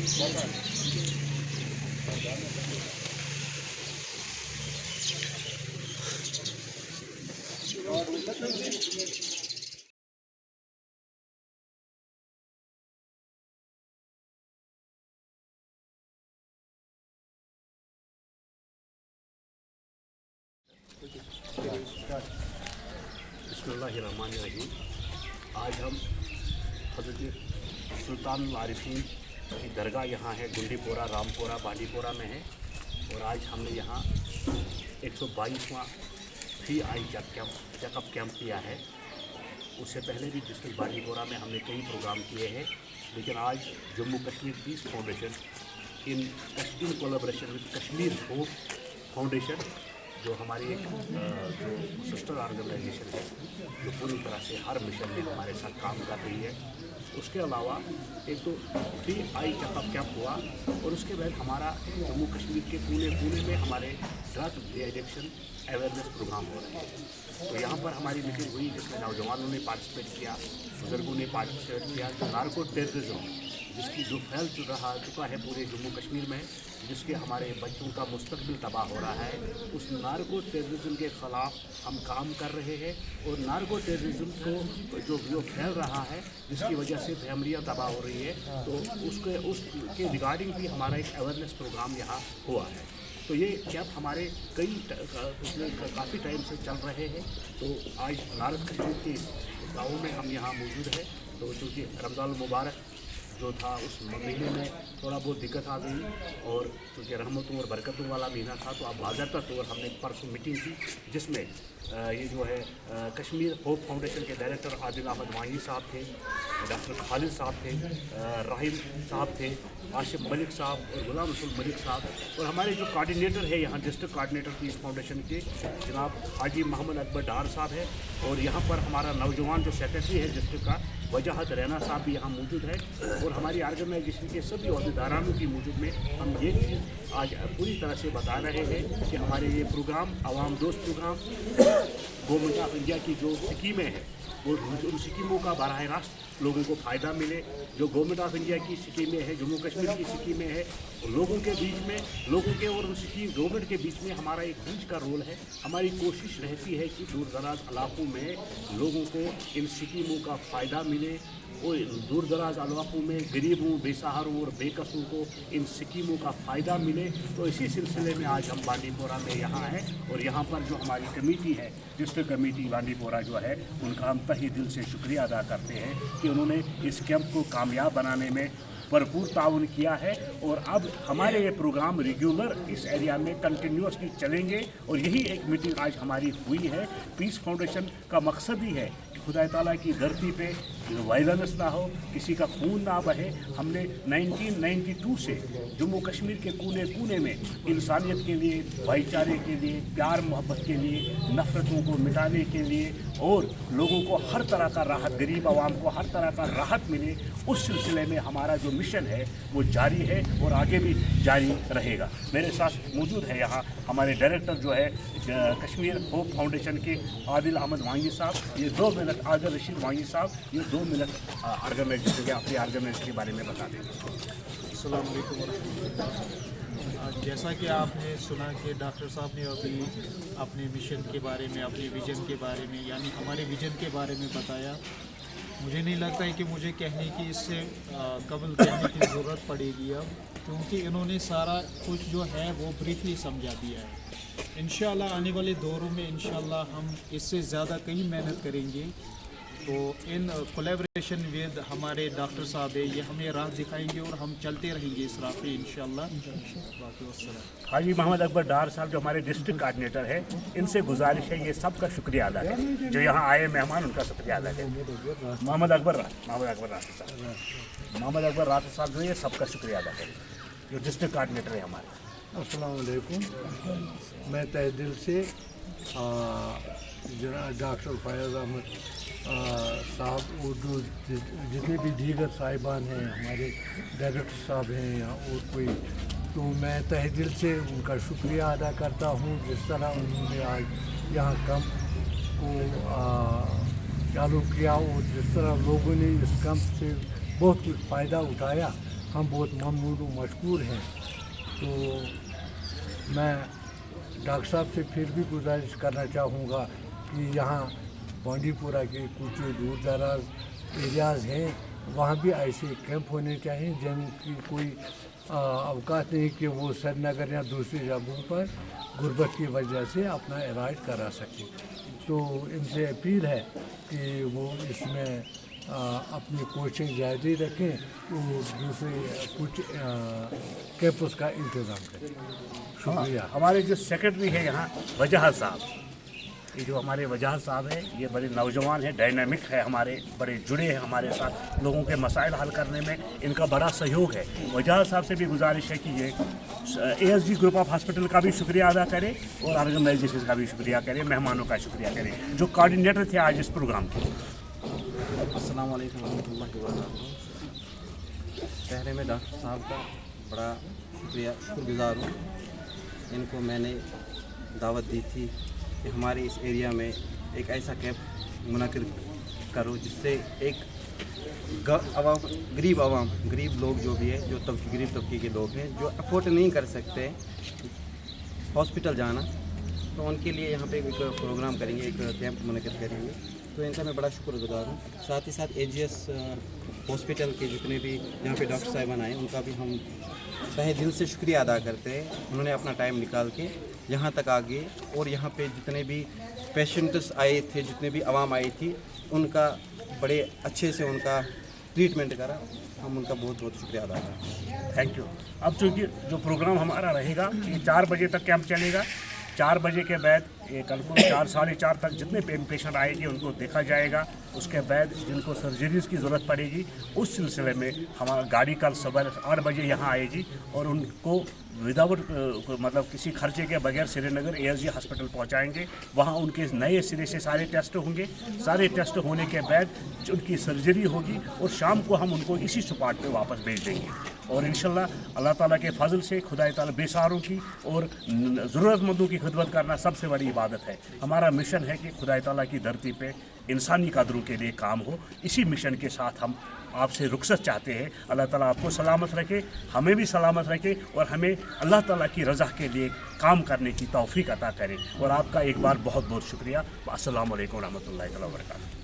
बिस्मिल्लाहिर्रहमानिर्रहीम। आज हम हज़रत सुल्तानुल आरिफीन की दरगाह यहाँ है, गुंडीपोरा, रामपुरा, बांडीपोरा में है। और आज हमने यहाँ 122वां फ्री आई चेकअप कैंप किया है। उससे पहले भी डिस्ट्रिक्ट बांडीपोरा में हमने कई प्रोग्राम किए हैं, लेकिन आज Jammu Kashmir peace foundation in collaboration with Kashmir hope foundation, जो हमारी एक जो सिस्टर ऑर्गेनाइजेशन है, जो पूरी तरह से हर मिशन में हमारे साथ काम कर रही है। उसके अलावा एक तो फ्री आई चेकअप कैंप हुआ, और उसके बाद हमारा जम्मू कश्मीर के पूरे में हमारे ड्रग एडिक्शन अवेयरनेस प्रोग्राम हो रहे हैं। तो यहाँ पर हमारी मीटिंग हुई, जिसमें नौजवानों ने पार्टिसिपेट किया, बुजुर्गों ने पार्टिसिपेट किया। जो नार्को टेररिज्म जिसकी जो फैल चुका है पूरे जम्मू कश्मीर में, जिसके हमारे बच्चों का मुस्तकबिल तबाह हो रहा है, उस नार्को टेररिज्म के ख़िलाफ़ हम काम कर रहे हैं। और नार्को टेररिज्म को जो फैल रहा है, जिसकी वजह से फैमिलियाँ तबाह हो रही है, तो उसके रिगार्डिंग भी हमारा एक अवेयरनेस प्रोग्राम यहाँ हुआ है। तो ये कैंप हमारे पिछले काफ़ी टाइम से चल रहे हैं। तो आज नार्क कश्मीर के गाँव में हम यहाँ मौजूद हैं। तो चूँकि रमज़ान मुबारक जो था, उस महीने में थोड़ा बहुत दिक्कत आ गई, और क्योंकि रहमतों और बरकतों वाला महीना था, तो अब बाज़ाब्ता तौर हमने परसों मीटिंग की, जिसमें ये जो है कश्मीर होप फाउंडेशन के डायरेक्टर आदिल अहमद वाही साहब थे, डॉक्टर खालिद साहब थे, राहिम साहब थे, आशिफ मलिक साहब और गुलाम रसूल मलिक साहब, और हमारे जो कोऑर्डिनेटर है यहाँ डिस्ट्रिक्ट कोऑर्डिनेटर पीस फाउंडेशन के जनाब हाजी मोहम्मद अकबर डार साहब है। और यहाँ पर हमारा नौजवान जो सेक्रेटरी है डिस्ट्रिक्ट का, वजाहत रैना साहब भी यहाँ मौजूद है। और हमारी ऑर्गेनाइजेशन के सभी अहदेदारानों की मौजूद में हम ये चीज़ आज पूरी तरह से बता रहे हैं कि हमारे ये प्रोग्राम आवाम दोस्त प्रोग्राम, गवर्नमेंट ऑफ इंडिया की जो स्कीमें हैं, वो उन स्कीमों का बराह रास्त लोगों को फ़ायदा मिले। जो गवर्नमेंट ऑफ इंडिया की स्कीमें हैं, जम्मू कश्मीर की स्कीमें हैं, लोगों के बीच में, लोगों के और गवर्नमेंट के बीच में हमारा एक बीच का रोल है। हमारी कोशिश रहती है कि दूर दराज इलाकों में लोगों को इन स्कीमों का फ़ायदा मिले, और दूर दराज इलाकों में गरीबों, बेसहारों और बेकसों को इन स्कीमों का फ़ायदा मिले। तो इसी सिलसिले में आज हम बांडीपोरा में यहाँ हैं, और यहाँ पर जो हमारी कमेटी है, डिस्ट्रिक्ट कमेटी बांडीपोरा जो है, उनका हम तहे दिल से शुक्रिया अदा करते हैं कि उन्होंने इस कैंप को कामयाब बनाने में भरपूर ताउन किया है। और अब हमारे ये प्रोग्राम रेगुलर इस एरिया में कंटिन्यूसली चलेंगे। और यही एक मीटिंग आज हमारी हुई है। पीस फाउंडेशन का मकसद ही है कि खुदा ताला की धरती पे वायलेंस ना हो, किसी का खून ना बहे। हमने 1992 से जम्मू कश्मीर के कोने कोने में इंसानियत के लिए, भाईचारे के लिए, प्यार मोहब्बत के लिए, नफ़रतों को मिटाने के लिए, और लोगों को हर तरह का राहत, गरीब आवाम को हर तरह का राहत मिले, उस सिलसिले में हमारा जो मिशन है वो जारी है और आगे भी जारी रहेगा। मेरे साथ मौजूद है यहाँ हमारे डायरेक्टर जो है कश्मीर होप फाउंडेशन के आदिल अहमद वाही साहब। ये 2 मिनट, आदिल रशीद वाही साहब, ये 2 मिनट ऑर्गेनाइजेशन के अपने ऑर्गेनाइजेशन के बारे में बता देंगे। अस्सलाम वालेकुम वरहमतुल्लाह। जैसा कि आपने सुना कि डॉक्टर साहब ने अभी अपने मिशन के बारे में, अपने विज़न के बारे में, यानी हमारे विज़न के बारे में बताया। मुझे नहीं लगता है कि मुझे कहने की इससे कबल कहने की ज़रूरत पड़ेगी अब, क्योंकि इन्होंने सारा कुछ जो है वो ब्रीफली समझा दिया है। इंशाल्लाह आने वाले दौरों में इंशाल्लाह हम इससे ज़्यादा कहीं मेहनत करेंगे। तो इन कोलैबोरेशन विद हमारे डॉक्टर साहब है, ये हमें राह दिखाएंगे और हम चलते रहेंगे इस राह पे इंशाल्लाह। बाकी वस्सलाम। हाजी मोहम्मद अकबर डार साहब जो हमारे डिस्ट्रिक्ट कोऑर्डिनेटर है, इनसे गुजारिश है ये सब का शुक्रिया अदा है, जो यहाँ आए मेहमान उनका शुक्रिया अदा है। मोहम्मद अकबर रात साहब जो ये सब का शुक्रिया अदा करें, जो डिस्ट्रिक्ट कोऑर्डिनेटर है हमारे। अस्सलाम वालेकुम। मैं तहे दिल से डॉक्टर फैज़ अहमद साहब और जो जितने भी दीगर साहिबान हैं, हमारे डायरेक्टर साहब हैं या और कोई, तो मैं तहे दिल से उनका शुक्रिया अदा करता हूँ। जिस तरह उन्होंने आज यहाँ कैंप को चालू किया, और जिस तरह लोगों ने इस कैंप से बहुत कुछ फ़ायदा उठाया, हम बहुत ममनून व मशकूर हैं। तो मैं डॉक्टर साहब से फिर भी गुजारिश करना चाहूँगा कि यहाँ बांडीपुरा के कुछ दूर दराज एरियाज़ हैं, वहाँ भी ऐसे कैंप होने चाहिए जिनकी कोई अवकाश नहीं कि वो श्रीनगर या दूसरी जगहों पर गुर्बत की वजह से अपना इलाज करा सकें। तो इनसे अपील है कि वो इसमें अपनी कोशिश जारी रखें और दूसरे कुछ कैंपस का इंतज़ाम करें। शुक्रिया। हमारे जो सेक्रेटरी है यहाँ वजाहत साहब, ये जो हमारे वजाहत साहब है, ये बड़े नौजवान हैं, डायनामिक है, हमारे बड़े जुड़े हैं हमारे साथ, लोगों के मसाइल हल करने में इनका बड़ा सहयोग है। वजाहत साहब से भी गुजारिश है कि ये ASG ग्रुप ऑफ हॉस्पिटल का भी शुक्रिया अदा करें और ऑर्गेनाइजेशन का भी शुक्रिया करें, मेहमानों का शुक्रिया करें जो कोऑर्डिनेटर थे आज इस प्रोग्राम के। अस्सलाम वालेकुम रहमतुल्लाहि व बरकातहू। पहले मैं डॉक्टर साहब का बड़ा शुक्रगुज़ार हूँ। इनको मैंने दावत दी थी कि हमारे इस एरिया में एक ऐसा कैंप मुनक़िद करो जिससे एक गरीब लोग जो भी है, जो गरीब तबके के लोग हैं, जो अफोर्ड नहीं कर सकते हॉस्पिटल जाना, तो उनके लिए यहाँ पे एक प्रोग्राम करेंगे, एक कैंप मुनक़िद करेंगे। तो इनका मैं बड़ा शुक्रगुज़ार हूँ। साथ ही साथ AGS हॉस्पिटल के जितने भी यहाँ पे डॉक्टर साहिबान आए, उनका भी हम तहे दिल से शुक्रिया अदा करते हैं। उन्होंने अपना टाइम निकाल के यहाँ तक आ गए और यहाँ पे जितने भी पेशेंट्स आए थे, जितने भी आवाम आई थी, उनका बड़े अच्छे से उनका ट्रीटमेंट करा। हम उनका बहुत बहुत शुक्रिया अदा करते हैं। Thank you. अब चूँकि जो प्रोग्राम हमारा रहेगा ये 4 बजे तक कैंप चलेगा। 4 बजे के बाद ये कल को 4 साढ़े 4 तक जितने पेशेंट आएंगे उनको देखा जाएगा। उसके बाद जिनको सर्जरीज़ की ज़रूरत पड़ेगी उस सिलसिले में हमारा गाड़ी कल सुबह 8 बजे यहाँ आएगी और उनको विदाउट मतलब किसी खर्चे के बगैर श्रीनगर ASG हॉस्पिटल पहुँचाएँगे। वहाँ उनके नए सिरे से सारे टेस्ट होंगे। सारे टेस्ट होने के बाद उनकी सर्जरी होगी और शाम को हम उनको इसी स्पॉट पे वापस भेज देंगे। और इंशाल्लाह अल्लाह ताला के फजल से खुदा ताला बेसहारों की और ज़रूरतमंदों की खिदमत करना सबसे बड़ी इबादत है। हमारा मिशन है कि खुदा ताला की धरती पे इंसानी कदरों के लिए काम हो। इसी मिशन के साथ हम आपसे रुखसत चाहते हैं। अल्लाह ताला आपको सलामत रखे, हमें भी सलामत रखे और हमें अल्लाह ताला की रज़ा के लिए काम करने की तौफीक अता करे। और आपका एक बार बहुत बहुत शुक्रिया। अस्सलामु अलैकुम रहमतुल्लाहि व बरकातहू।